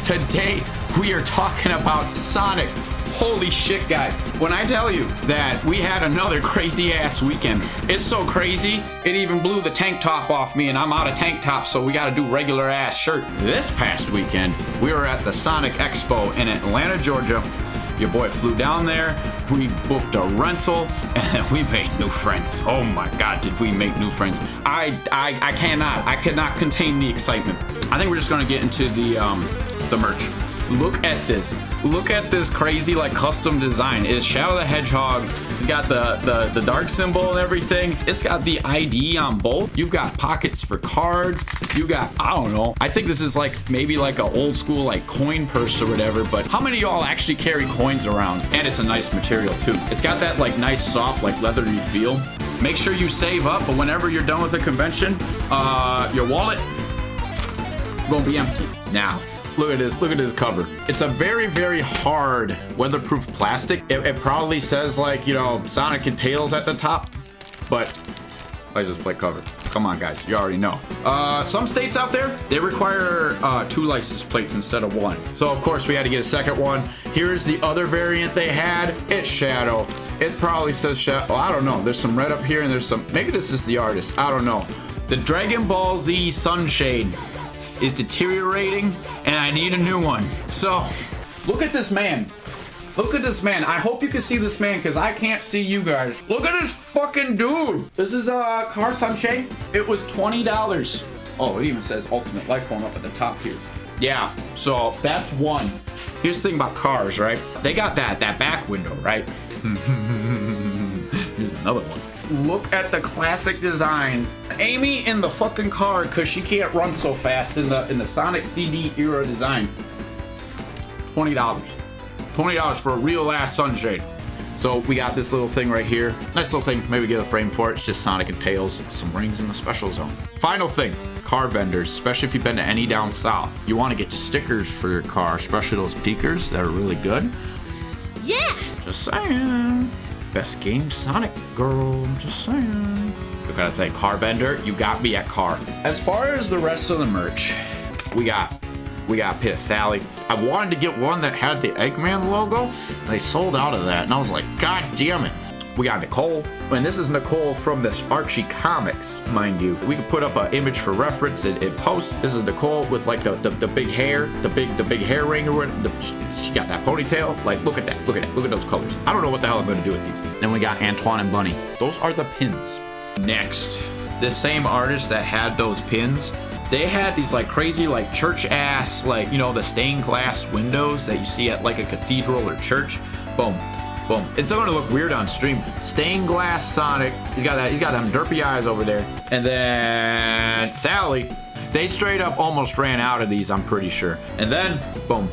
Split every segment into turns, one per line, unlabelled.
Today, we are talking about Sonic. Holy shit, guys. When I tell you that we had another crazy ass weekend, it's so crazy, it even blew the tank top off me, and I'm out of tank tops, so we gotta do regular ass shirt. This past weekend, we were at the Sonic Expo in Atlanta, Georgia. Your boy flew down there, we booked a rental, and we made new friends. Oh my God, did we make new friends. I cannot contain the excitement. I think we're just gonna get into the merch. Look at this. Look at this crazy like custom design. It's Shadow the Hedgehog. It's got the dark symbol and everything. It's got the ID on both. You've got pockets for cards. You got, I don't know. I think this is like maybe like an old school like coin purse or whatever, but how many of y'all actually carry coins around? And it's a nice material too. It's got that like nice soft like leathery feel. Make sure you save up, but whenever you're done with the convention, your wallet gonna be empty. Now, look at this cover. It's a very, very hard weatherproof plastic. It probably says like, you know, Sonic and Tails at the top, but license plate cover. Come on, guys, you already know. Some states out there, they require 2 license plates instead of 1. So of course we had to get a second one. Here's the other variant they had. It's Shadow. It probably says Shadow. Oh, I don't know. There's some red up here and there's some, maybe this is the artist. I don't know. The Dragon Ball Z Sunshade is deteriorating and I need a new one. So look at this man. Look at this man. I hope you can see this man because I can't see you guys. Look at this fucking dude. This is a car sunshade. It was $20. Oh, it even says Ultimate Life Form up at the top here. Yeah, so that's one. Here's the thing about cars, right? They got that back window, right? Here's another one. Look at the classic designs. Amy in the fucking car because she can't run so fast in the Sonic CD era design. $20. $20 for a real ass sunshade. So we got this little thing right here. Nice little thing. Maybe get a frame for it. It's just Sonic and Tails. Some rings in the special zone. Final thing. Car vendors, especially if you've been to any down south. You want to get stickers for your car, especially those peakers that are really good.
Yeah.
Just saying. Best game Sonic, girl, I'm just saying. Look at I say, car vendor, you got me at car. As far as the rest of the merch, we got Pit of Sally. I wanted to get one that had the Eggman logo, and they sold out of that, and I was like, God damn it. We got Nicole, and this is Nicole from this Archie comics, mind you. We could put up an image for reference in post. This is Nicole with like the big hair, the big hair ring or whatever. She got that ponytail. Like, look at that, look at those colors. I don't know what the hell I'm gonna do with these. Then we got Antoine and Bunny. Those are the pins. Next, this same artist that had those pins, they had these like crazy like church ass, like, you know, the stained glass windows that you see at like a cathedral or church. Boom. Boom. It's going to look weird on stream. Stained glass Sonic. He's got them derpy eyes over there. And then Sally. They straight up almost ran out of these, I'm pretty sure. And then, boom.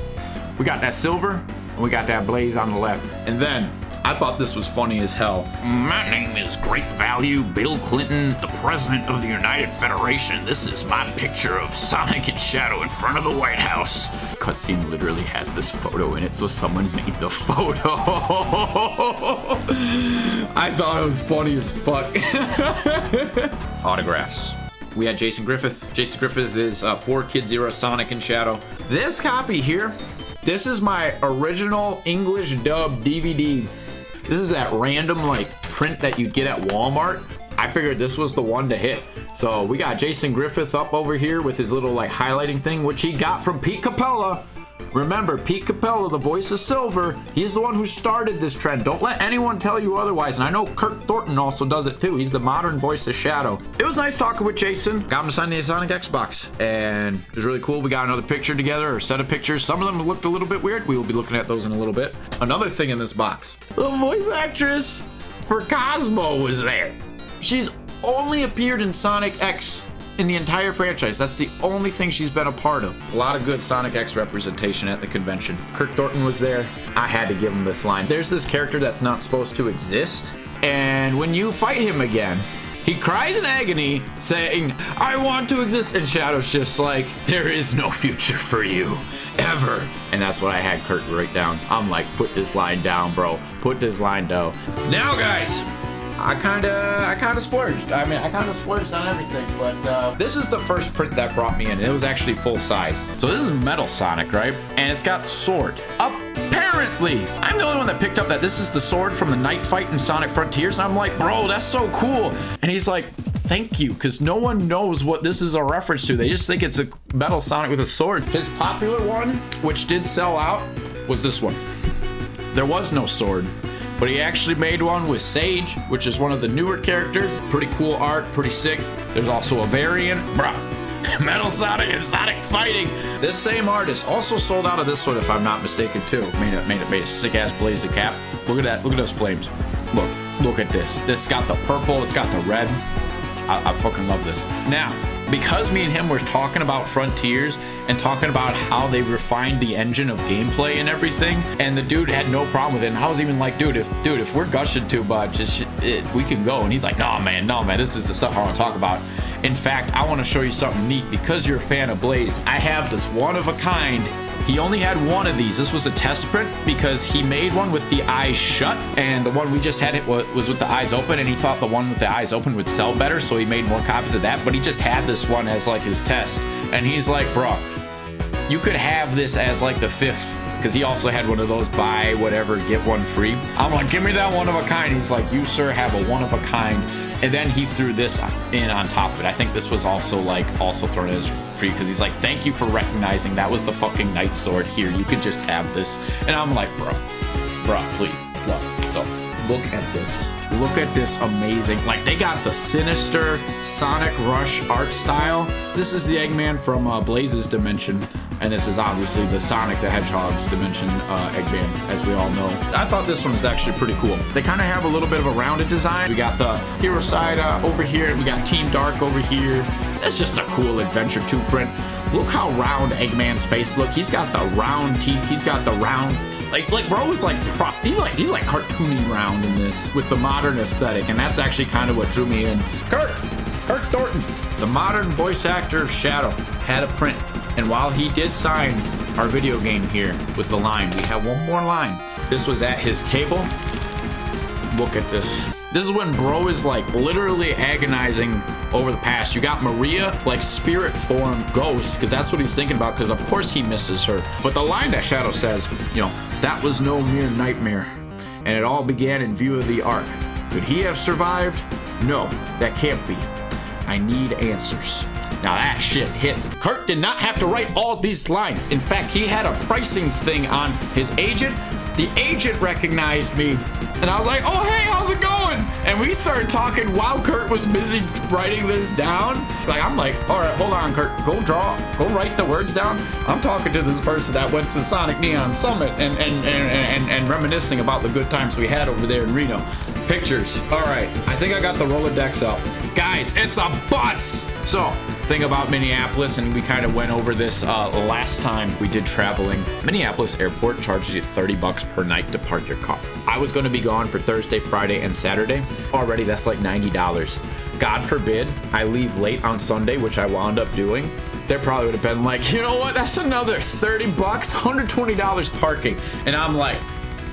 We got that silver, and we got that blaze on the left. And then, I thought this was funny as hell. My name is Great Value Bill Clinton, the President of the United Federation. This is my picture of Sonic and Shadow in front of the White House. Cutscene literally has this photo in it, so someone made the photo. I thought it was funny as fuck. Autographs. We had Jason Griffith. Jason Griffith is 4 Kids Era Sonic and Shadow. This copy here, this is my original English dub DVD. This is that random like print that you'd get at Walmart. I figured this was the one to hit. So we got Jason Griffith up over here with his little like highlighting thing, which he got from Pete Capella. Remember, Pete Capella, the voice of Silver, he's the one who started this trend. Don't let anyone tell you otherwise. And I know Kirk Thornton also does it too. He's the modern voice of Shadow. It was nice talking with Jason. Got him to sign the Sonic Xbox. And it was really cool. We got another picture together, or set of pictures. Some of them looked a little bit weird. We will be looking at those in a little bit. Another thing in this box. The voice actress for Cosmo was there. She's only appeared in Sonic X in the entire franchise. That's the only thing she's been a part of. A lot of good Sonic X representation at the convention. Kirk Thornton was there. I had to give him this line. There's this character that's not supposed to exist, and when you fight him again, he cries in agony saying, I want to exist, and Shadow's just like, there is no future for you, ever. And that's what I had Kirk write down. I'm like, put this line down, bro. Put this line down. Now, guys, I kind of splurged. I mean, I kind of splurged on everything, but this is the first print that brought me in. It was actually full size. So this is Metal Sonic, right? And it's got sword. Apparently, I'm the only one that picked up that this is the sword from the night fight in Sonic Frontiers. And I'm like, bro, that's so cool. And he's like, thank you, because no one knows what this is a reference to. They just think it's a Metal Sonic with a sword. His popular one, which did sell out, was this one. There was no sword, but he actually made one with Sage, which is one of the newer characters. Pretty cool art, pretty sick. There's also a variant. Bruh, Metal Sonic and Sonic fighting. This same artist also sold out of this one, if I'm not mistaken, too. Made a sick-ass blazing cap. Look at that. Look at those flames. Look at this. This got the purple. It's got the red. I fucking love this. Now, because me and him were talking about Frontiers and talking about how they refined the engine of gameplay and everything, and the dude had no problem with it, and I was even like, dude, if we're gushing too much, we can go. And he's like, no man, this is the stuff I want to talk about. In fact, I want to show you something neat. Because you're a fan of Blaze, I have this one of a kind. He only had one of these. This was a test print because he made one with the eyes shut, and the one we just had was with the eyes open, and he thought the one with the eyes open would sell better, so he made more copies of that. But he just had this one as like his test, and he's like, bro, you could have this as like the 5th, because he also had one of those buy whatever get one free. I'm like, give me that one of a kind. He's like, you sir have a one of a kind. And then he threw this in on top of it. I think this was also thrown in as free, because he's like, thank you for recognizing that was the fucking Night Sword. Here, you could just have this. And I'm like, bro, please, look. So look at this. Look at this amazing. Like, they got the sinister Sonic Rush art style. This is the Eggman from Blaze's Dimension. And this is obviously the Sonic the Hedgehog's Dimension Eggman, as we all know. I thought this one was actually pretty cool. They kind of have a little bit of a rounded design. We got the hero side over here, and we got Team Dark over here. That's just a cool Adventure 2 print. Look how round Eggman's face look. He's got the round teeth. He's got the round, like bro is like he's like cartoony round in this with the modern aesthetic, and that's actually kind of what drew me in. Kirk Thornton, the modern voice actor of Shadow, had a print. And while he did sign our video game here with the line, we have one more line. This was at his table. Look at this. This is when bro is like literally agonizing over the past. You got Maria, like spirit form ghost, because that's what he's thinking about, because of course he misses her. But the line that Shadow says, that was no mere nightmare, and it all began in view of the Ark. Could he have survived? No, that can't be. I need answers. Now that shit hits. Kurt did not have to write all these lines. In fact, he had a pricing thing on his agent. The agent recognized me, and I was like, oh, hey, how's it going? And we started talking while Kurt was busy writing this down. I'm like, all right, hold on, Kurt. Go write the words down. I'm talking to this person that went to Sonic Neon Summit and reminiscing about the good times we had over there in Reno. Pictures. All right, I think I got the Rolodex up. Guys, it's a bus. So, thing about Minneapolis, and we kind of went over this last time we did traveling. Minneapolis Airport charges you $30 per night to park your car. I was going to be gone for Thursday, Friday, and Saturday. Already, that's like $90. God forbid I leave late on Sunday, which I wound up doing. They probably would have been like, you know what? That's another $30, $120 parking. And I'm like,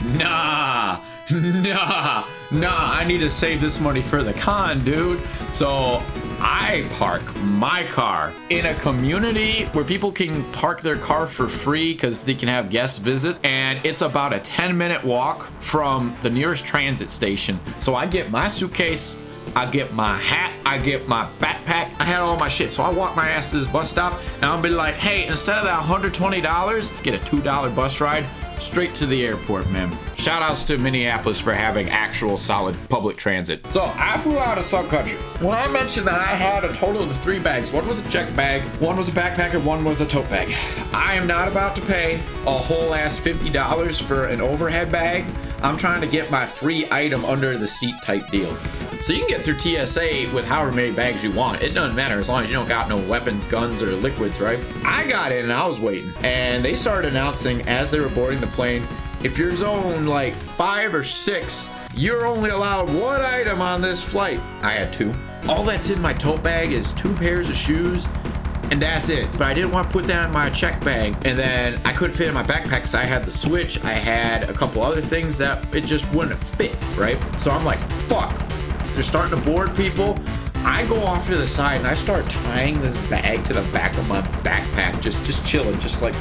nah, I need to save this money for the con, dude. So I park my car in a community where people can park their car for free because they can have guests visit, and it's about a 10-minute walk from the nearest transit station. So I get my suitcase, I get my hat, I get my backpack, I had all my shit. So I walk my ass to this bus stop, and I'll be like, hey, instead of that $120, get a $2 bus ride straight to the airport, man. Shout outs to Minneapolis for having actual solid public transit. So I flew out of Sun Country. When I mentioned that I had a total of 3 bags, one was a check bag, one was a backpack, and one was a tote bag. I am not about to pay a whole ass $50 for an overhead bag. I'm trying to get my free item under the seat type deal. So you can get through TSA with however many bags you want. It doesn't matter as long as you don't got no weapons, guns, or liquids, right? I got in and I was waiting. And they started announcing as they were boarding the plane, if you're zone like 5 or 6, you're only allowed 1 item on this flight. I had 2. All that's in my tote bag is 2 pairs of shoes, and that's it. But I didn't want to put that in my check bag, and then I couldn't fit in my backpack because I had the Switch, I had a couple other things that it just wouldn't fit, right? So I'm like, fuck. They're starting to board people. I go off to the side and I start tying this bag to the back of my backpack, just chilling, just like.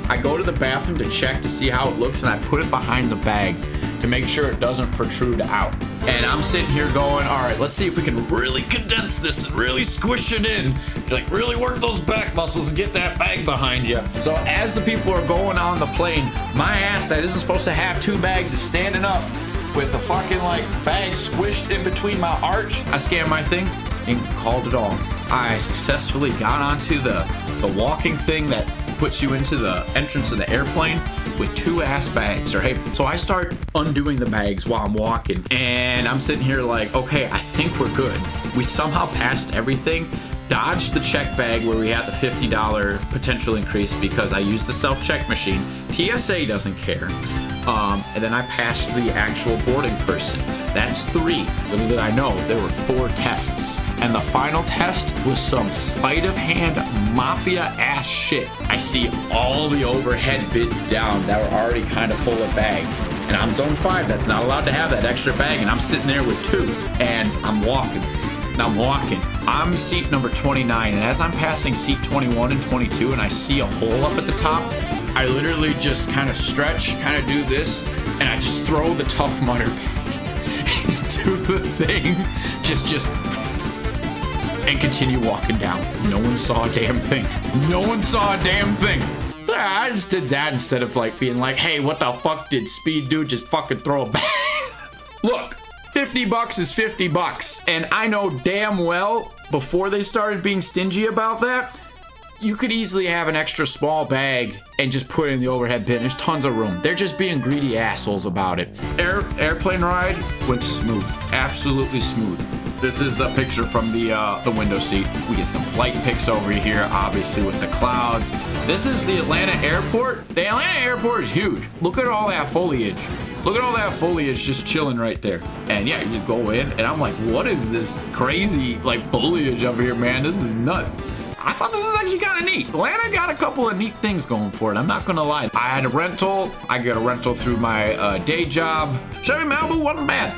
I go to the bathroom to check to see how it looks, and I put it behind the bag to make sure it doesn't protrude out. And I'm sitting here going, all right, let's see if we can really condense this and really squish it in. Like, really work those back muscles and get that bag behind you. So as the people are going on the plane, my ass that isn't supposed to have 2 bags is standing up with the fucking like bag squished in between my arch. I scanned my thing and called it all. I successfully got onto the walking thing that puts you into the entrance of the airplane with 2 ass bags, right? So I start undoing the bags while I'm walking, and I'm sitting here like, okay, I think we're good. We somehow passed everything, dodged the check bag where we had the $50 potential increase because I used the self-check machine. TSA doesn't care. And then I passed the actual boarding person. That's 3. Little did I know there were 4 tests. And the final test was some sleight of hand mafia ass shit. I see all the overhead bins down that were already kind of full of bags. And I'm zone 5, that's not allowed to have that extra bag. And I'm sitting there with 2. And I'm walking. I'm seat number 29. And as I'm passing seat 21 and 22 and I see a hole up at the top, I literally just kind of stretch, kind of do this, and I just throw the Tough Mudder into the thing, just, and continue walking down. No one saw a damn thing. I just did that instead of like being like, hey, what the fuck did Speed do? Just fucking throw it back. Look, $50 is $50, and I know damn well before they started being stingy about that, you could easily have an extra small bag and just put it in the overhead bin. There's tons of room. They're just being greedy assholes about it. Airplane ride went smooth, absolutely smooth. This is a picture from the window seat. We get some flight pics over here, obviously with the clouds. This is the Atlanta airport. The Atlanta airport is huge. Look at all that foliage. Look at all that foliage just chilling right there. And yeah, you just go in and I'm like, what is this crazy like foliage over here, man? This is nuts. I thought this was actually kind of neat. Atlanta got a couple of neat things going for it. I'm not gonna lie. I had a rental. I got a rental through my day job. Chevy Malibu wasn't bad.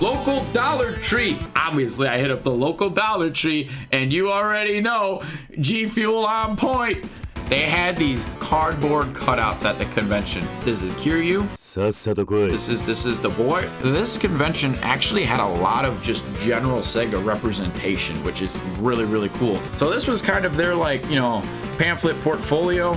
Local Dollar Tree. Obviously, I hit up the local Dollar Tree, and you already know G Fuel on point. They had these cardboard cutouts at the convention. This is Kiryu. This is the boy. This convention actually had a lot of just general SEGA representation, which is really, really cool. So this was kind of their like, you know, pamphlet portfolio.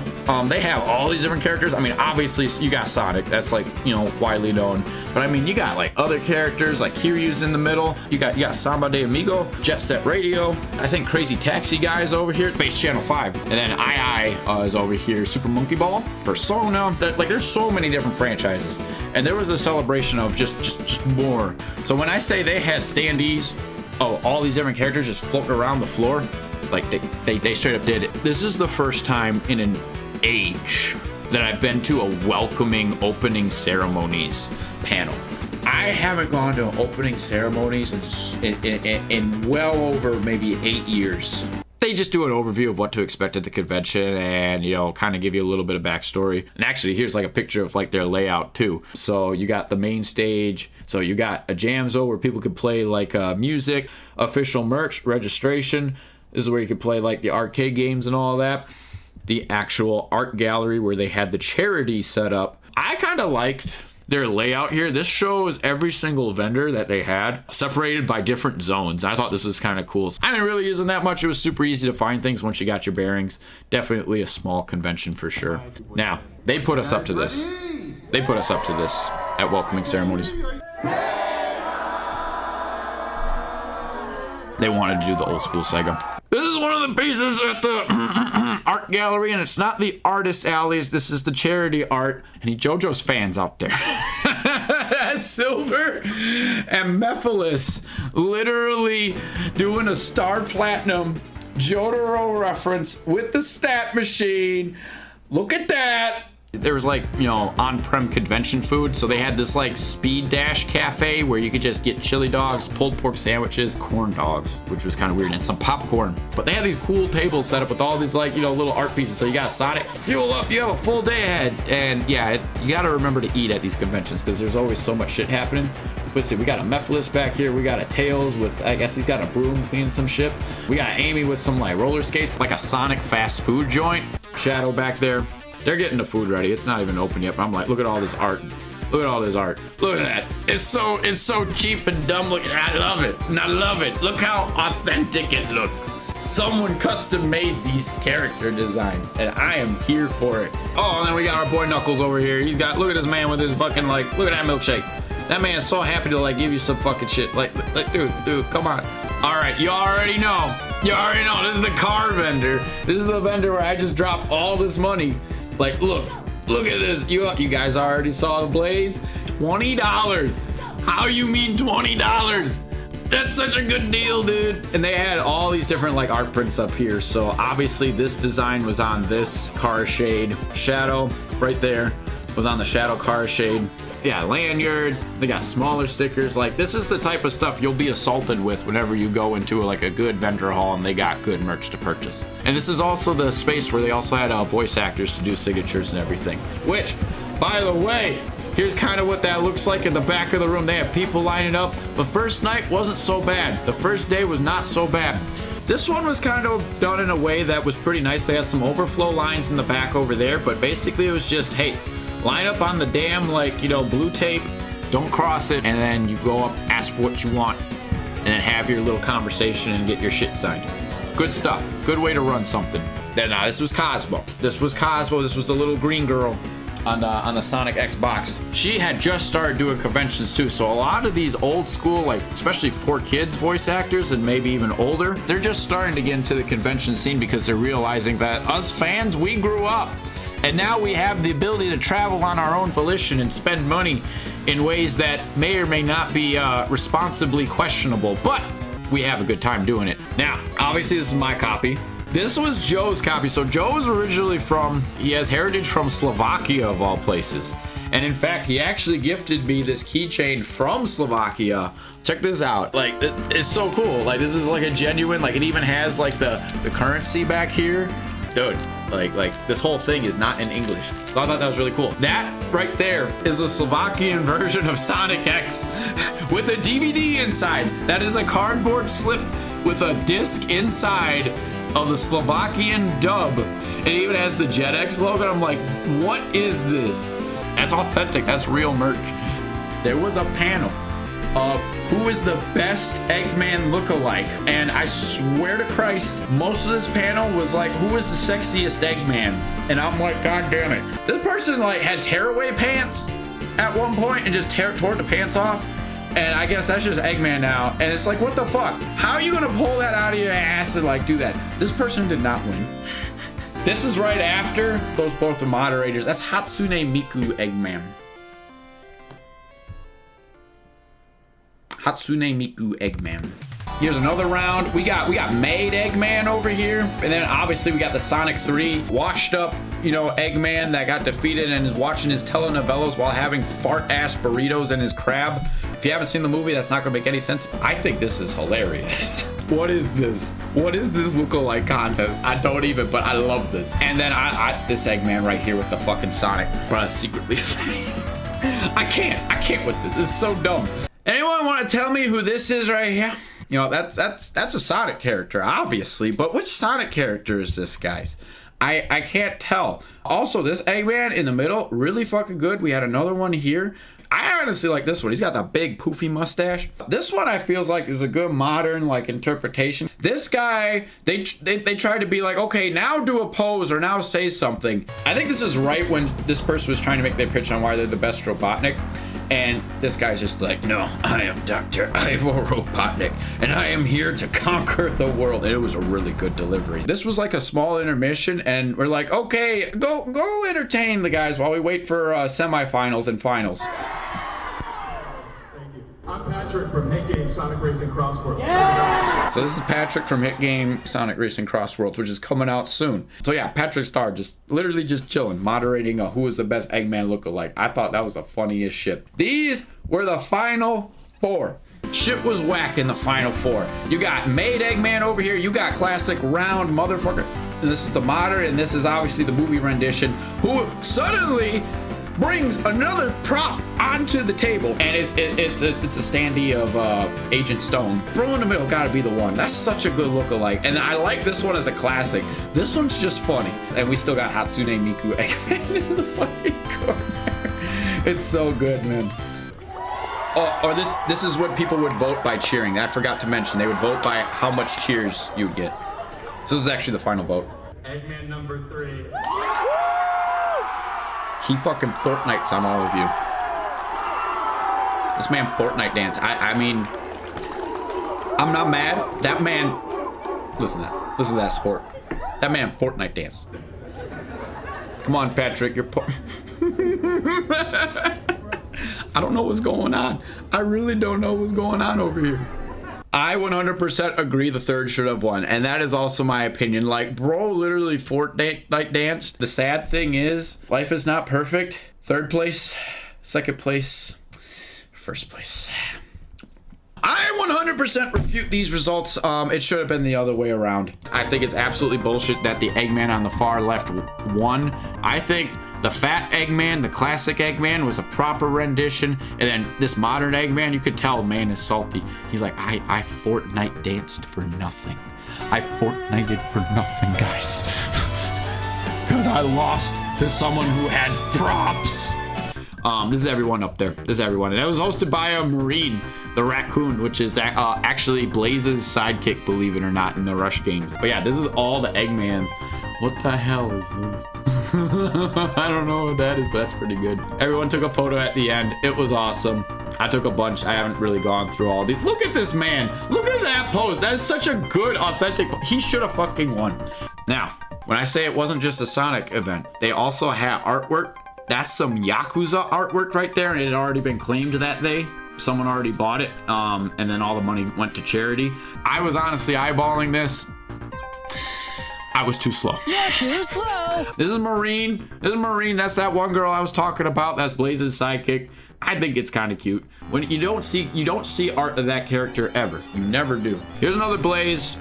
They have all these different characters. I mean, obviously you got Sonic, that's like, you know, widely known. But I mean, you got like other characters, like Kiryu's in the middle. You got Samba de Amigo, Jet Set Radio. I think Crazy Taxi Guy is over here, Space Channel 5. And then II is over here, Super Monkey Ball, Persona. Like there's so many different franchises. And there was a celebration of just more. So when I say they had standees, all these different characters just floating around the floor, like they straight up did it. This is the first time in an age that I've been to a welcoming opening ceremonies panel. I haven't gone to opening ceremonies in well over maybe 8 years. They just do an overview of what to expect at the convention and, you know, kind of give you a little bit of backstory. And actually, here's like a picture of like their layout too. So you got the main stage. So you got a jam zone where people could play like music, official merch, registration. This is where you could play like the arcade games and all that. The actual art gallery where they had the charity set up. I kind of liked their layout here. This shows every single vendor that they had separated by different zones. I thought this was kind of cool. I didn't really use them that much. It was super easy to find things once you got your bearings. Definitely a small convention for sure. Now, they put us up to this. They put us up to this at welcoming ceremonies. They wanted to do the old school SEGA. This is one of the pieces at the art gallery, and it's not the artist alley. This is the charity art. Any JoJo's fans out there? Silver and Mephiles literally doing a Star Platinum Jotaro reference with the stat machine. Look at that. There was like, you know, on-prem convention food. So they had this like speed dash cafe where you could just get chili dogs, pulled pork sandwiches, corn dogs, which was kind of weird, and some popcorn. But they had these cool tables set up with all these like, you know, little art pieces. So you got Sonic, fuel up, you have a full day ahead. And yeah, you got to remember to eat at these conventions because there's always so much shit happening. Let's see, we got a Mephiles back here. We got a Tails with, I guess he's got a broom cleaning some shit. We got Amy with some like roller skates, like a Sonic fast food joint. Shadow back there. They're getting the food ready. It's not even open yet, but I'm like, look at all this art. Look at all this art. Look at that. It's so cheap and dumb looking. I love it. And I love it. Look how authentic it looks. Someone custom made these character designs, and I am here for it. Oh, and then we got our boy Knuckles over here. He's got, look at this man with his fucking, like, look at that milkshake. That man's so happy to, like, give you some fucking shit. Like dude, come on. All right, you already know. You already know. This is the car vendor. This is the vendor where I just drop all this money. Like, look at this. You guys already saw the blaze. $20. How you mean $20? That's such a good deal, dude. And they had all these different like art prints up here. So obviously this design was on this car shade. Shadow right there was on the Shadow car shade. Yeah, lanyards. They got smaller stickers. Like, this is the type of stuff you'll be assaulted with whenever you go into like a good vendor hall and they got good merch to purchase. And this is also the space where they also had voice actors to do signatures and everything. Which, by the way, here's kind of what that looks like in the back of the room. They have people lining up. The first night wasn't so bad. The first day was not so bad. This one was kind of done in a way that was pretty nice. They had some overflow lines in the back over there, but basically it was just, hey, line up on the damn, like, you know, blue tape, don't cross it, and then you go up, ask for what you want, and then have your little conversation and get your shit signed. Good stuff. Good way to run something. Then this was Cosmo. This was the little green girl on the Sonic Xbox. She had just started doing conventions too, so a lot of these old school, like especially for kids voice actors and maybe even older, they're just starting to get into the convention scene because they're realizing that us fans, we grew up. And now we have the ability to travel on our own volition and spend money in ways that may or may not be responsibly questionable, but we have a good time doing it. Now, obviously this is my copy. This was Joe's copy. So Joe is originally he has heritage from Slovakia of all places. And in fact, he actually gifted me this keychain from Slovakia. Check this out. Like, it's so cool. Like, this is like a genuine, like it even has like the currency back here. Dude. Like this whole thing is not in English. So I thought that was really cool. That right there is the Slovakian version of Sonic X with a DVD inside. That is a cardboard slip with a disc inside of the Slovakian dub. It even has the JetX logo. I'm like, what is this? That's authentic. That's real merch. There was a panel of who is the best Eggman lookalike, and I swear to Christ, most of this panel was like, who is the sexiest Eggman? And I'm like, god damn it. This person like had tearaway pants at one point and just tore the pants off, and I guess that's just Eggman now. And it's like, what the fuck? How are you gonna pull that out of your ass and like do that? This person did not win. This is right after those both the moderators. That's Hatsune Miku Eggman. Hatsune Miku Eggman. Here's another round. We got Made Eggman over here, and then obviously we got the Sonic 3 washed up, you know, Eggman that got defeated and is watching his telenovelas while having fart ass burritos in his crab. If you haven't seen the movie, that's not gonna make any sense. I think this is hilarious. What is this? What is this lookalike contest? I don't even, but I love this. And then this Eggman right here with the fucking Sonic, but I secretly I can't with this. This is so dumb. Anyone want to tell me who this is right here? You know, that's a Sonic character, obviously, but which Sonic character is this, guys? I can't tell. Also, this Eggman in the middle, really fucking good. We had another one here. I honestly like this one. He's got that big poofy mustache. This one I feels like is a good modern like interpretation. This guy, they tried to be like, okay, now do a pose or now say something. I think this is right when this person was trying to make their pitch on why they're the best Robotnik. And this guy's just like, no, I am Dr. Ivo Robotnik, and I am here to conquer the world. And it was a really good delivery. This was like a small intermission, and we're like, okay, go entertain the guys while we wait for semifinals and finals.
I'm Patrick from Hit Game Sonic Racing Cross Worlds. Yeah!
So this is Patrick from Hit Game Sonic Racing Cross Worlds, which is coming out soon. So yeah, Patrick Starr just literally just chilling, moderating who is the best Eggman lookalike. I thought that was the funniest shit. These were the final four. Shit was whack in the final four. You got Made Eggman over here. You got classic round motherfucker. And this is the modern, and this is obviously the movie rendition, who suddenly brings another prop onto the table, and it's a standee of Agent Stone. Bro in the middle gotta be the one. That's such a good look-alike, and I like this one as a classic. This one's just funny, and we still got Hatsune Miku Eggman in the fucking corner. It's so good, man. Oh, or this is what people would vote by cheering. I forgot to mention, they would vote by how much cheers you would get. So this is actually the final vote.
Eggman number 3.
He fucking Fortnites on all of you. This man Fortnite dance. I mean, I'm not mad. That man, listen to that sport. That man Fortnite dance. Come on, Patrick, you're I don't know what's going on. I really don't know what's going on over here. I 100% agree the third should have won, and that is also my opinion. Like, bro literally Fortnite danced. The sad thing is, life is not perfect. Third place, second place, first place. I 100% refute these results. It should have been the other way around. I think it's absolutely bullshit that the Eggman on the far left won. I think the fat Eggman, the classic Eggman, was a proper rendition, and then this modern Eggman, you could tell, man, is salty. He's like, I Fortnite danced for nothing. I Fortnited for nothing, guys. Because I lost to someone who had props. This is everyone up there. This is everyone. And it was hosted by a Marine, the raccoon, which is actually Blaze's sidekick, believe it or not, in the Rush games. But yeah, this is all the Eggmans. What the hell is this? I don't know what that is, but that's pretty good. Everyone took a photo at the end. It was awesome. I took a bunch. I haven't really gone through all these. Look at this man. Look at that pose. That is such a good, authentic. He should have fucking won. Now, when I say it wasn't just a Sonic event, they also had artwork. That's some Yakuza artwork right there, and it had already been claimed that day. Someone already bought it, and then all the money went to charity. I was honestly eyeballing this. I was too slow.
You're too slow.
This is Marine. This is Marine. That's that one girl I was talking about. That's Blaze's sidekick. I think it's kind of cute. When you don't see art of that character ever. You never do. Here's another Blaze.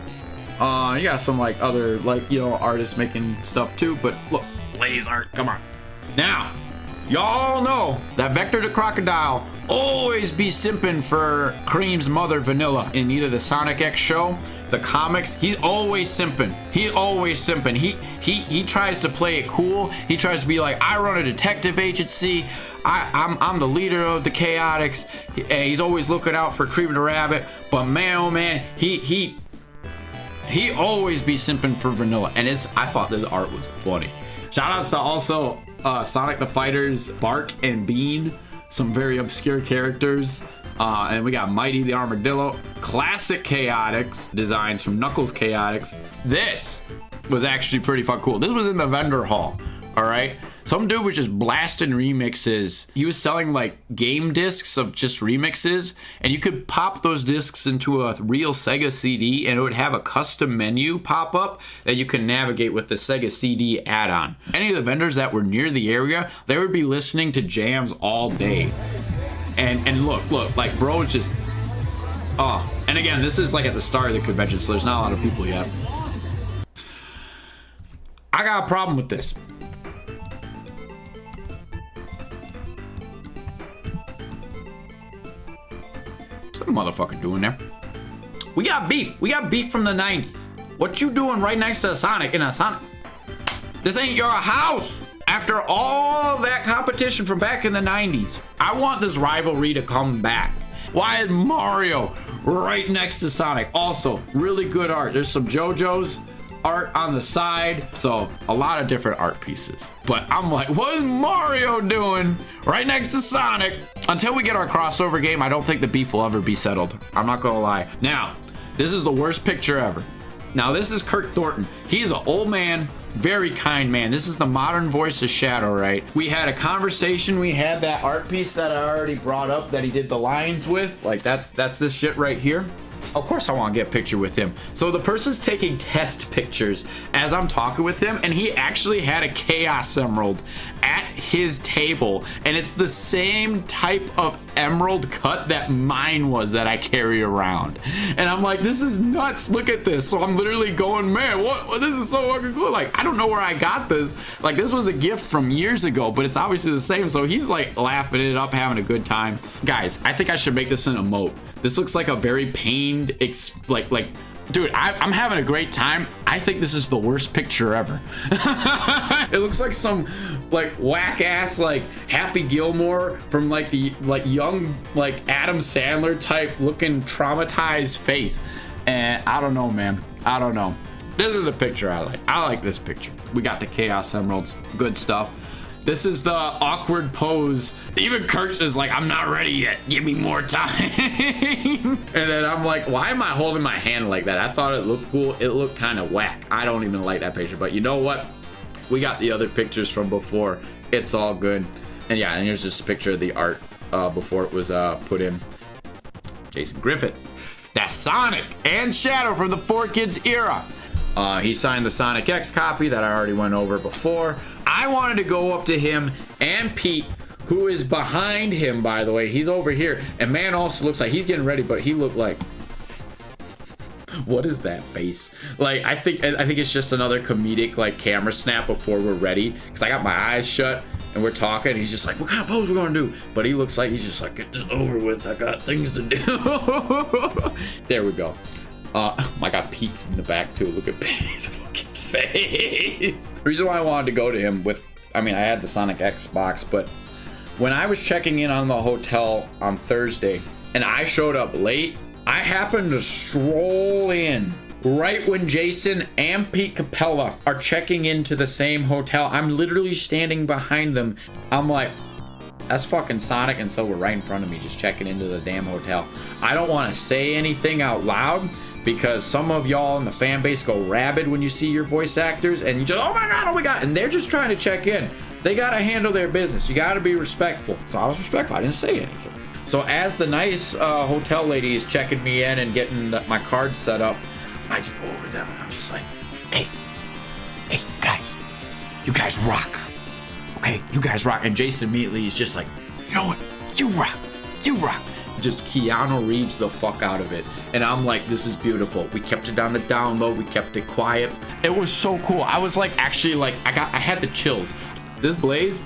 You got some like other artists making stuff too. But look, Blaze art. Come on. Now, y'all know that Vector the Crocodile always be simping for Cream's mother Vanilla in either the Sonic X show, the comics. He's always simping. He always simping. He tries to play it cool. He tries to be like, I run a detective agency. I'm the leader of the Chaotix. He's always looking out for Cream the Rabbit. But man, oh man, he always be simping for Vanilla. And I thought this art was funny. Shout outs to also Sonic the Fighters, Bark and Bean, some very obscure characters. And we got Mighty the Armadillo, classic Chaotix designs from Knuckles Chaotix. This was actually pretty fucking cool. This was in the vendor hall, all right? Some dude was just blasting remixes. He was selling like game discs of just remixes, and you could pop those discs into a real Sega CD, and it would have a custom menu pop up that you can navigate with the Sega CD add-on. Any of the vendors that were near the area, they would be listening to jams all day. And look, like bro, it's just, and again, this is like at the start of the convention, so there's not a lot of people yet. I got a problem with this. What's that motherfucker doing there? We got beef. We got beef from the 90s. What you doing right next to Sonic in a Sonic? This ain't your house. After all that competition from back in the 90s, I want this rivalry to come back. Why is Mario right next to Sonic? Also, really good art. There's some JoJo's art on the side, so a lot of different art pieces. But I'm like, what is Mario doing right next to Sonic? Until we get our crossover game, I don't think the beef will ever be settled. I'm not gonna lie. Now, this is the worst picture ever. Now, this is Kirk Thornton. He's an old man, very kind man. This is the modern voice of Shadow, right? We had a conversation. We had that art piece that I already brought up that he did the lines with. Like, that's this shit right here. Of course I want to get a picture with him. So the person's taking test pictures as I'm talking with him, and he actually had a Chaos Emerald at his table, and it's the same type of emerald cut that mine was that I carry around. And I'm like, this is nuts. Look at this. So I'm literally going, man, what? This is so fucking cool. Like, I don't know where I got this. Like, this was a gift from years ago, but it's obviously the same. So he's like laughing it up, having a good time. Guys, I think I should make this an emote. This looks like a very pained, dude, I'm having a great time. I think this is the worst picture ever. It looks like some like whack ass like Happy Gilmore from like the young like Adam Sandler type looking traumatized face. And I don't know, man. I don't know. This is the picture I like. I like this picture. We got the Chaos Emeralds. Good stuff. This is the awkward pose. Even Kurt is like, I'm not ready yet. Give me more time. And then I'm like, why am I holding my hand like that? I thought it looked cool. It looked kind of whack. I don't even like that picture. But you know what? We got the other pictures from before. It's all good. And yeah, and here's just a picture of the art before it was put in. Jason Griffith. That's Sonic and Shadow from the 4Kids era. He signed the Sonic X copy that I already went over before. I wanted to go up to him and Pete, who is behind him, by the way. He's over here. And man also looks like he's getting ready, but he looked like... What is that face? Like, I think it's just another comedic, like, camera snap before we're ready. Because I got my eyes shut and we're talking. And he's just like, what kind of pose we're going to do? But he looks like he's just like, get this over with. I got things to do. There we go. I got Pete's in the back too. Look at Pete's fucking face. The reason why I wanted to go to him with, I mean, I had the Sonic X box, but when I was checking in on the hotel on Thursday and I showed up late, I happened to stroll in right when Jason and Pete Capella are checking into the same hotel. I'm literally standing behind them. I'm like, that's fucking Sonic and Silver right in front of me, just checking into the damn hotel. I don't want to say anything out loud, because some of y'all in the fan base go rabid when you see your voice actors and you just, oh my God, and they're just trying to check in. They got to handle their business. You got to be respectful. So I was respectful. I didn't say anything. So as the nice hotel lady is checking me in and getting my card set up, I just go over to them and I'm just like, hey, you guys rock. Okay, you guys rock. And Jason immediately is just like, you know what? You rock. Just Keanu Reeves the fuck out of it. And I'm like, this is beautiful. We kept it on the down low. We kept it quiet. It was so cool. I was like, actually, like, I had the chills. This Blaze,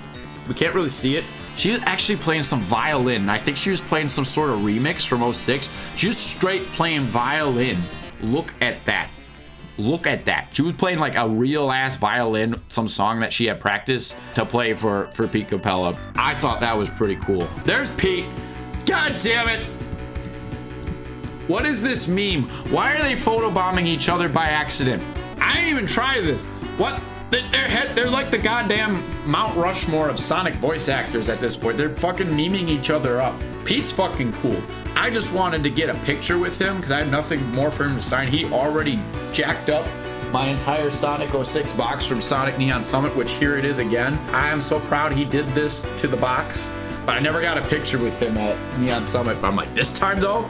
we can't really see it. She was actually playing some violin. I think she was playing some sort of remix from 06. She was straight playing violin. Look at that. Look at that. She was playing like a real ass violin, some song that she had practiced to play for Pete Capella. I thought that was pretty cool. There's Pete. God damn it. What is this meme? Why are they photobombing each other by accident? I didn't even try this. What? They're like the goddamn Mount Rushmore of Sonic voice actors at this point. They're fucking memeing each other up. Pete's fucking cool. I just wanted to get a picture with him because I had nothing more for him to sign. He already jacked up my entire Sonic 06 box from Sonic Neon Summit, which here it is again. I am so proud he did this to the box. But I never got a picture with him at Neon Summit. But I'm like, this time though,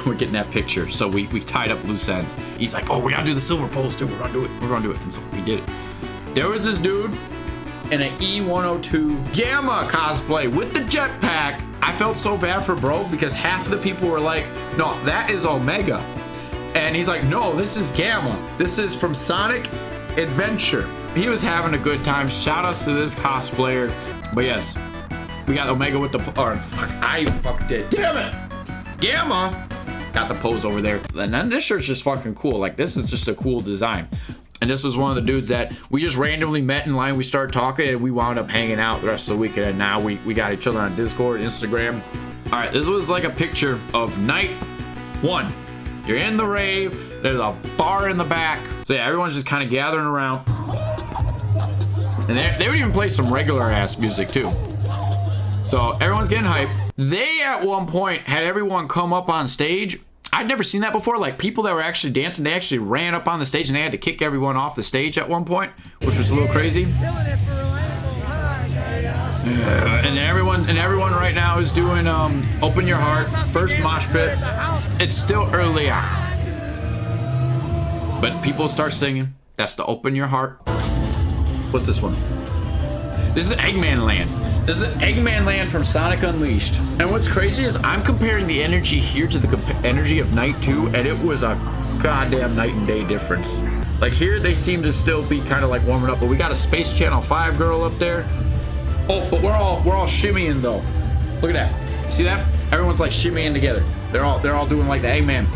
we're getting that picture. So we tied up loose ends. He's like, oh, we gotta do the silver pose too. We're gonna do it. And so we did it. There was this dude in an E102 Gamma cosplay with the jetpack. I felt so bad for bro because half of the people were like, no, that is Omega. And he's like, no, this is Gamma. This is from Sonic Adventure. He was having a good time. Shout outs to this cosplayer. But yes, we got Omega with the, I fucked it. Damn it! Gamma got the pose over there. And then this shirt's just fucking cool. Like, this is just a cool design. And this was one of the dudes that we just randomly met in line. We started talking and we wound up hanging out the rest of the weekend. And now we got each other on Discord, Instagram. All right, this was like a picture of night one. You're in the rave. There's a bar in the back. So yeah, everyone's just kind of gathering around. And they would even play some regular ass music too. So everyone's getting hyped. They at one point had everyone come up on stage. I'd never seen that before. Like people that were actually dancing, they actually ran up on the stage and they had to kick everyone off the stage at one point, which was a little crazy. And everyone right now is doing Open Your Heart, first mosh pit. It's still early on, but people start singing. That's the Open Your Heart. What's this one? This is Eggman Land. This is Eggman Land from Sonic Unleashed. And what's crazy is I'm comparing the energy here to the energy of Night 2, and it was a goddamn night and day difference. Like here, they seem to still be kind of like warming up, but we got a Space Channel 5 girl up there. Oh, but we're all shimmying though. Look at that. See that? Everyone's like shimmying together. They're all doing like the Eggman.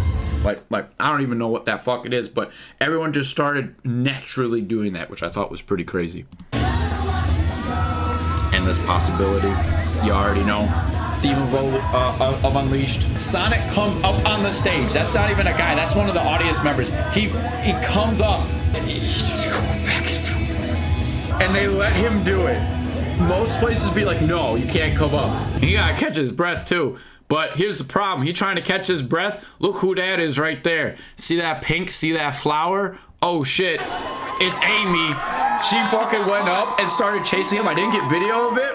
Like I don't even know what that fuck it is, but everyone just started naturally doing that, which I thought was pretty crazy. Endless possibility. You already know. Theme of Unleashed. Sonic comes up on the stage. That's not even a guy. That's one of the audience members. He comes up. And he's just going back and forth. And they let him do it. Most places be like, no, you can't come up. He gotta catch his breath too. But here's the problem. He's trying to catch his breath. Look who that is right there. See that pink? See that flower? Oh shit. It's Amy. She fucking went up and started chasing him. I didn't get video of it,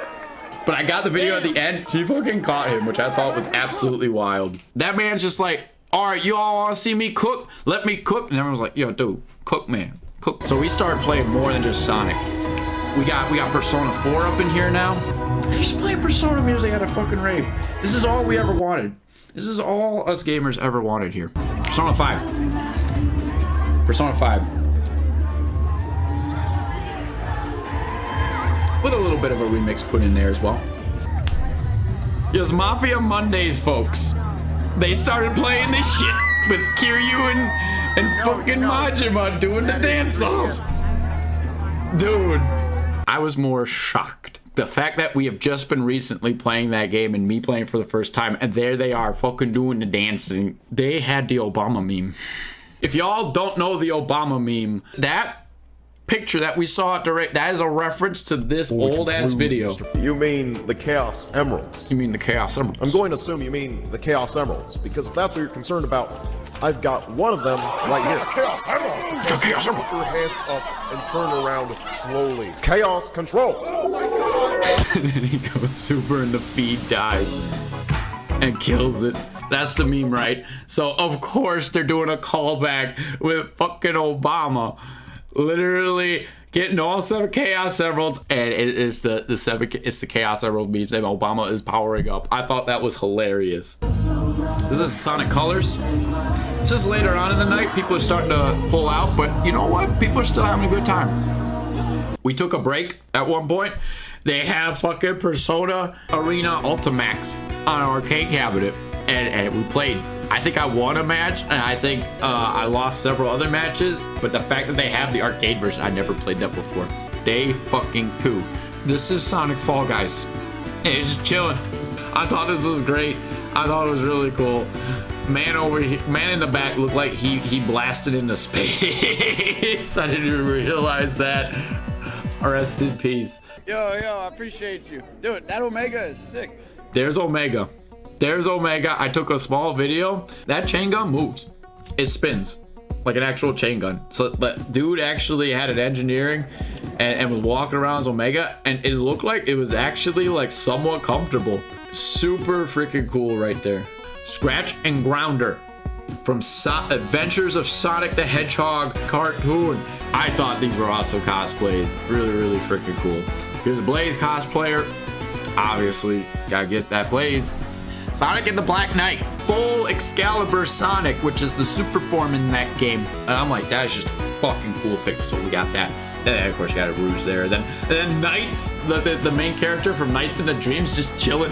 but I got the video at the end. She fucking caught him, which I thought was absolutely wild. That man's just like, all right, you all want to see me cook? Let me cook. And everyone's like, yo, dude, cook, man, cook. So we started playing more than just Sonic. We got Persona 4 up in here now. I just play Persona music at a fucking rave. This is all we ever wanted. This is all us gamers ever wanted here. Persona 5. Persona 5. With a little bit of a remix put in there as well. Yes, Mafia Mondays, folks. They started playing this shit with Kiryu and fucking Majima doing the dance off. Dude, I was more shocked. The fact that we have just been recently playing that game and me playing for the first time, and there they are fucking doing the dancing. They had the Obama meme. If y'all don't know the Obama meme, that picture that we saw direct, that is a reference to this old ass video.
You mean the Chaos Emeralds?
You mean the Chaos Emeralds?
I'm going to assume you mean the Chaos Emeralds, because if that's what you're concerned about, I've got one of them right here. Chaos Emeralds!
Let's go, Chaos Emeralds!
Put your hands up and turn around slowly. Chaos Control!
And then he goes super and the feed dies and kills it. That's the meme, right? So of course they're doing a callback with fucking Obama. Literally getting all 7 Chaos Emeralds, and it's the Chaos Emerald memes, and Obama is powering up. I thought that was hilarious. This is Sonic Colors. This is later on in the night. People are starting to pull out, but you know what? People are still having a good time. We took a break at one point. They have fucking Persona Arena Ultimax on our arcade cabinet, and we played. I think I won a match, and I think I lost several other matches, but the fact that they have the arcade version, I never played that before. They fucking cool. This is Sonic Fall Guys. Hey, just chilling. I thought this was great. I thought it was really cool. Man over here, man in the back looked like he blasted into space. I didn't even realize that. Rest in peace.
Yo, I appreciate you. Dude, that Omega is sick.
There's Omega. There's Omega. I took a small video. That chain gun moves. It spins like an actual chain gun. So that dude actually had an engineering and was walking around as Omega, and it looked like it was actually like somewhat comfortable. Super freaking cool right there. Scratch and Grounder from Adventures of Sonic the Hedgehog cartoon. I thought these were awesome cosplays. Really, really freaking cool. Here's a Blaze cosplayer. Obviously, gotta get that Blaze. Sonic and the Black Knight, full Excalibur Sonic, which is the super form in that game. And I'm like, that is just a fucking cool picture. So we got that. And then, of course, you got a Rouge there. Then Knights, the main character from Nights into Dreams, just chilling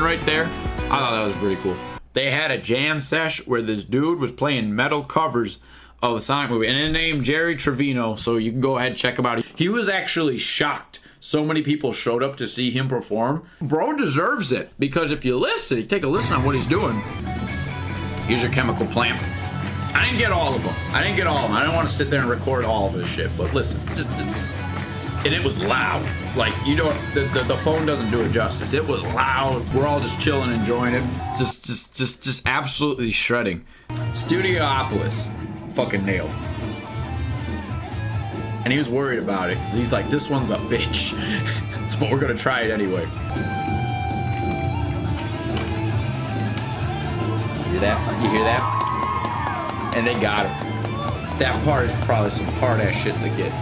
right there. I thought that was pretty cool. They had a jam sesh where this dude was playing metal covers of the Sonic movie, and his name Jerry Trevino. So you can go ahead and check him out. He was actually shocked. So many people showed up to see him perform. Bro deserves it, because if you listen, you take a listen on what he's doing. Here's your Chemical Plant. I didn't get all of them. I didn't want to sit there and record all of this shit, but listen, and it was loud. Like, you know, the phone doesn't do it justice. It was loud. We're all just chilling, enjoying it. Just absolutely shredding. Studiopolis, fucking nailed. And he was worried about it because he's like, this one's a bitch. But we're gonna try it anyway. You hear that? You hear that? And they got him. That part is probably some hard ass shit to get.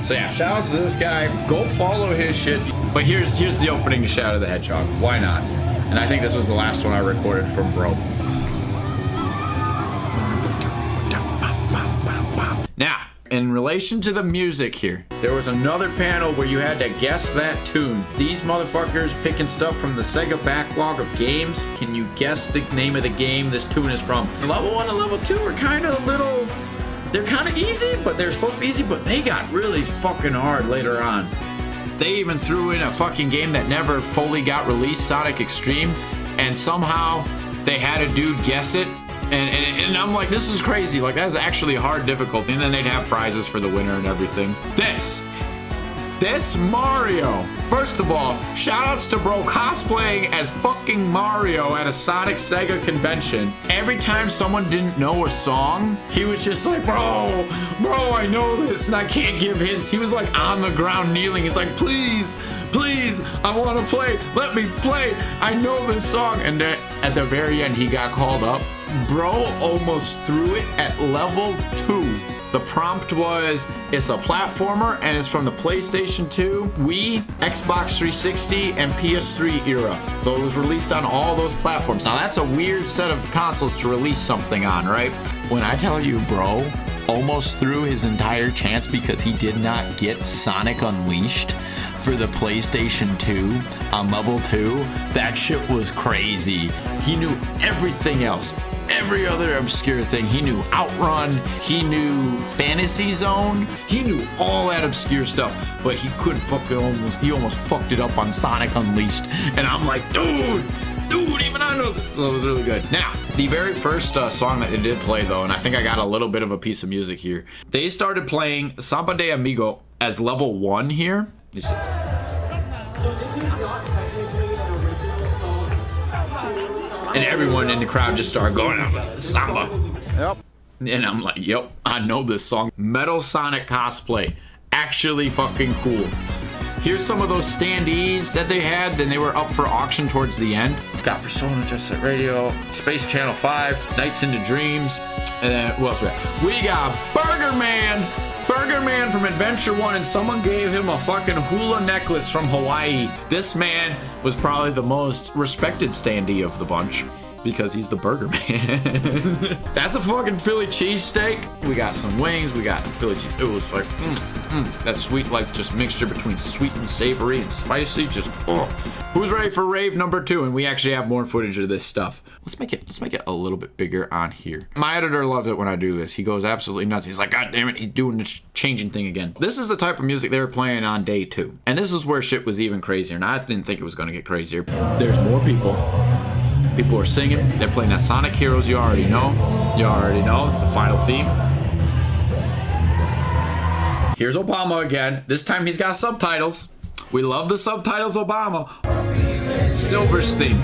So yeah, shout out to this guy. Go follow his shit. But here's the opening to Shadow the Hedgehog. Why not? And I think this was the last one I recorded from Bro. Now, in relation to the music here, there was another panel where you had to guess that tune. These motherfuckers picking stuff from the SEGA backlog of games. Can you guess the name of the game this tune is from? Level 1 and level 2 are kind of little... They're kind of easy, but they're supposed to be easy, but they got really fucking hard later on. They even threw in a fucking game that never fully got released, Sonic Extreme, and somehow they had a dude guess it. And I'm like, this is crazy. Like, that's actually hard difficulty. And then they'd have prizes for the winner and everything. This Mario. First of all, shout outs to Bro cosplaying as fucking Mario at a Sonic SEGA convention. Every time someone didn't know a song, he was just like, bro, I know this and I can't give hints. He was like on the ground kneeling. He's like, please, I want to play. Let me play. I know this song. And then at the very end, he got called up. Bro almost threw it at level 2. The prompt was, it's a platformer and it's from the PlayStation 2, Wii, Xbox 360, and PS3 era. So it was released on all those platforms. Now that's a weird set of consoles to release something on, right? When I tell you, Bro almost threw his entire chance because he did not get Sonic Unleashed for the PlayStation 2 on level 2, that shit was crazy. He knew everything else. Every other obscure thing. He knew Outrun, he knew Fantasy Zone, he knew all that obscure stuff, but he couldn't he almost fucked it up on Sonic Unleashed. And I'm like, dude, even I know this. So it was really good. Now, the very first song that they did play though, and I think I got a little bit of a piece of music here. They started playing Samba de Amigo as level 1 here. And everyone in the crowd just started going out Samba.
Yep.
And I'm like, yep, I know this song. Metal Sonic cosplay. Actually fucking cool. Here's some of those standees that they had. Then they were up for auction towards the end. Got Persona, Just Set Radio, Space Channel 5, Nights into Dreams. And then, who else we got? We got Burger Man from Adventure 1, and someone gave him a fucking hula necklace from Hawaii. This man was probably the most respected standee of the bunch because he's the Burger Man. That's a fucking Philly cheesesteak. We got some wings, we got Philly cheese. It was like, that sweet, like just mixture between sweet and savory and spicy. Just, oh. Who's ready for rave number 2? And we actually have more footage of this stuff. Let's make it a little bit bigger on here. My editor loves it when I do this. He goes absolutely nuts. He's like, God damn it, he's doing the changing thing again. This is the type of music they were playing on day 2. And this is where shit was even crazier. And I didn't think it was gonna get crazier. There's more people. People are singing. They're playing that Sonic Heroes you already know. It's the final theme. Here's Obama again. This time he's got subtitles. We love the subtitles, Obama. Silver's theme.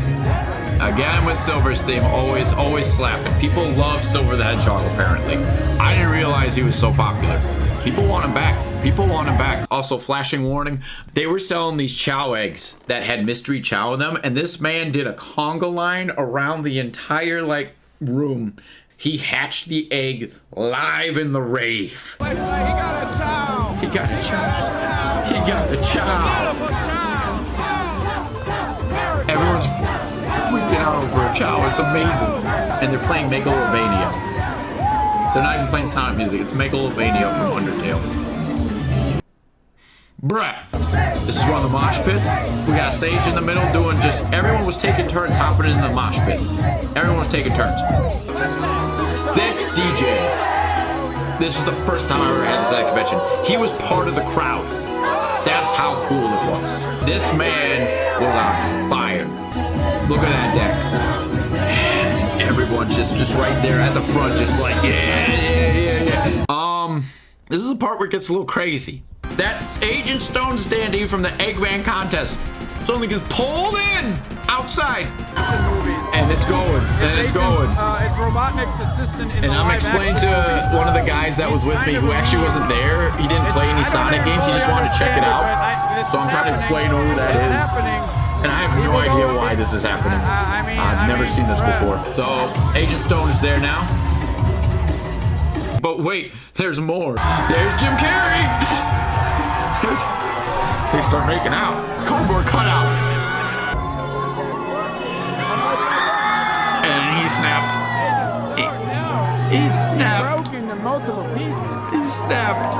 Again with Silver's theme, always slapping. People love Silver the Hedgehog, apparently. I didn't realize he was so popular. People want him back. Also, flashing warning, they were selling these chow eggs that had mystery chow in them, and this man did a conga line around the entire, like, room. He hatched the egg live in the rave.
He got a chow.
He got the chow. Everyone's freaking out over a chow. It's amazing. And they're playing Megalovania. They're not even playing Sonic music. It's Megalovania from Undertale. Bruh. This is one of the mosh pits. We got Sage in the middle doing just... Everyone was taking turns hopping in the mosh pit. Everyone was taking turns. This DJ, this is the first time I ever had this at a convention. He was part of the crowd. That's how cool it was. This man was on fire. Look at that deck. And everyone just right there at the front, just like, yeah. This is the part where it gets a little crazy. That's Agent Stone standee from the EGGMEN contest. Suddenly gets pulled in outside. And it's going.
It's Robotnik's assistant in
and I'm explaining to one of the guys that was with me who actually wasn't there. He didn't play any Sonic games. He just wanted to check it out. So I'm trying to explain who that is. And I have no idea why this is happening. I've never seen this before. So Agent Stone is there now. But wait, there's more. There's Jim Carrey. They start making out. Cardboard cutouts. And he snapped. He snapped.
Broken into multiple pieces.
He snapped.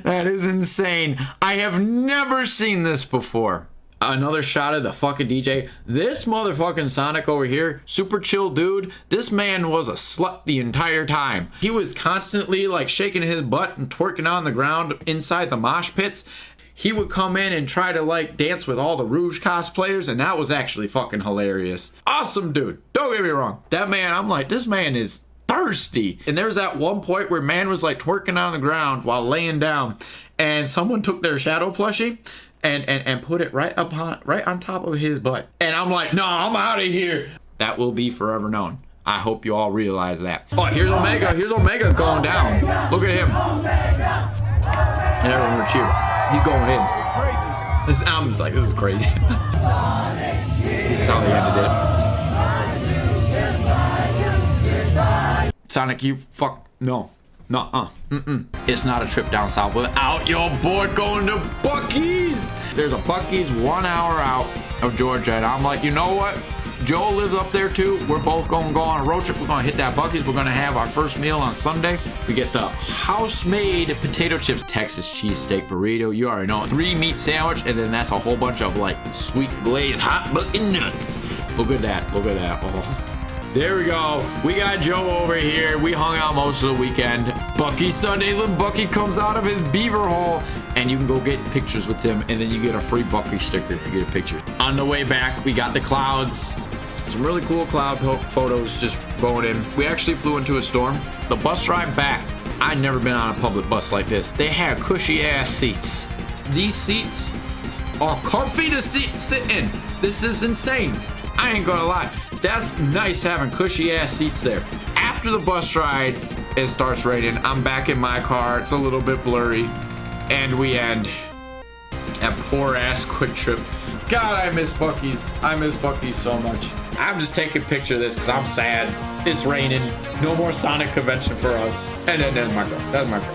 That is insane. I have never seen this before. Another shot of the fucking DJ. This motherfucking Sonic over here, super chill dude. This man was a slut the entire time. He was constantly like shaking his butt and twerking on the ground inside the mosh pits. He would come in and try to like dance with all the Rouge cosplayers, and that was actually fucking hilarious. Awesome dude. Don't get me wrong. That man, I'm like, this man is thirsty. And there was that one point where man was like twerking on the ground while laying down, and someone took their shadow plushie and put it right on top of his butt. And I'm like, no, I'm out of here. That will be forever known. I hope you all realize that. Oh, here's Omega. Here's Omega going down. Look at him. And everyone would cheer. He's going in.
It's crazy.
I'm just like, this is crazy. This is how they ended it. Sonic, you fuck. No. Nuh-uh. It's not a trip down south without your boy going to Buc-ee's. There's a Buc-ee's 1 hour out of Georgia, and I'm like, you know what? Joe lives up there too. We're both gonna go on a road trip. We're gonna hit that Buc-ee's. We're gonna have our first meal on Sunday. We get the house-made potato chips, Texas cheesesteak burrito. You already know, 3 meat sandwich, and then that's a whole bunch of like sweet glazed hot button nuts. Look at that. Look at that. Oh. There we go. We got Joe over here. We hung out most of the weekend. Buc-ee's Sunday. Little Bucky comes out of his beaver hole, and you can go get pictures with him, and then you get a free Buc-ee sticker if you get a picture. On the way back, we got the clouds. Some really cool cloud photos just going in. We actually flew into a storm. The bus ride back, I'd never been on a public bus like this. They had cushy ass seats. These seats are comfy to sit in. This is insane. I ain't gonna lie. That's nice having cushy ass seats there. After the bus ride, it starts raining. I'm back in my car. It's a little bit blurry. And we end that poor ass Quick Trip. God, I miss Buc-ee's. I miss Buc-ee's so much. I'm just taking a picture of this because I'm sad. It's raining. No more Sonic convention for us. And then there's my girl. That's my girl.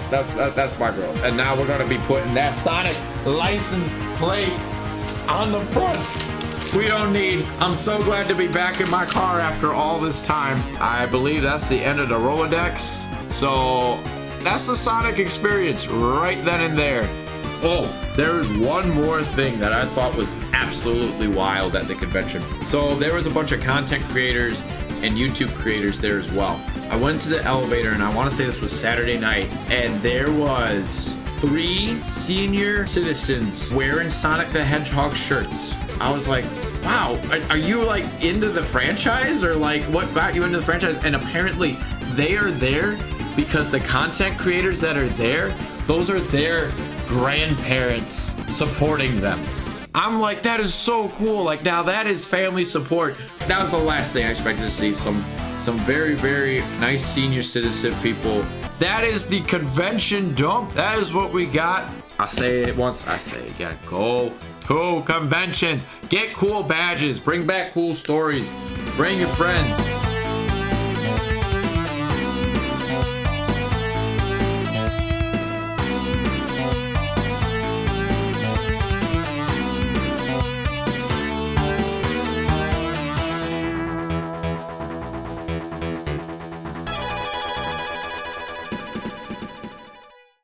That's my girl. And now we're gonna be putting that Sonic license plate on the front. We don't need. I'm so glad to be back in my car after all this time. I believe that's the end of the Rolodex. So that's the Sonic experience right then and there. Oh, there was one more thing that I thought was absolutely wild at the convention. So there was a bunch of content creators and YouTube creators there as well. I went to the elevator, and I want to say this was Saturday night, and there was 3 senior citizens wearing Sonic the Hedgehog shirts. I was like, wow, are you like into the franchise, or like what got you into the franchise? And apparently they are there because the content creators that are there, those are their grandparents supporting them. I'm like, that is so cool. Like, now that is family support. That was the last thing I expected to see. Some very, very nice senior citizen people. That is the convention dump. That is what we got. I say it once, I say it again. Go to conventions. Get cool badges. Bring back cool stories. Bring your friends.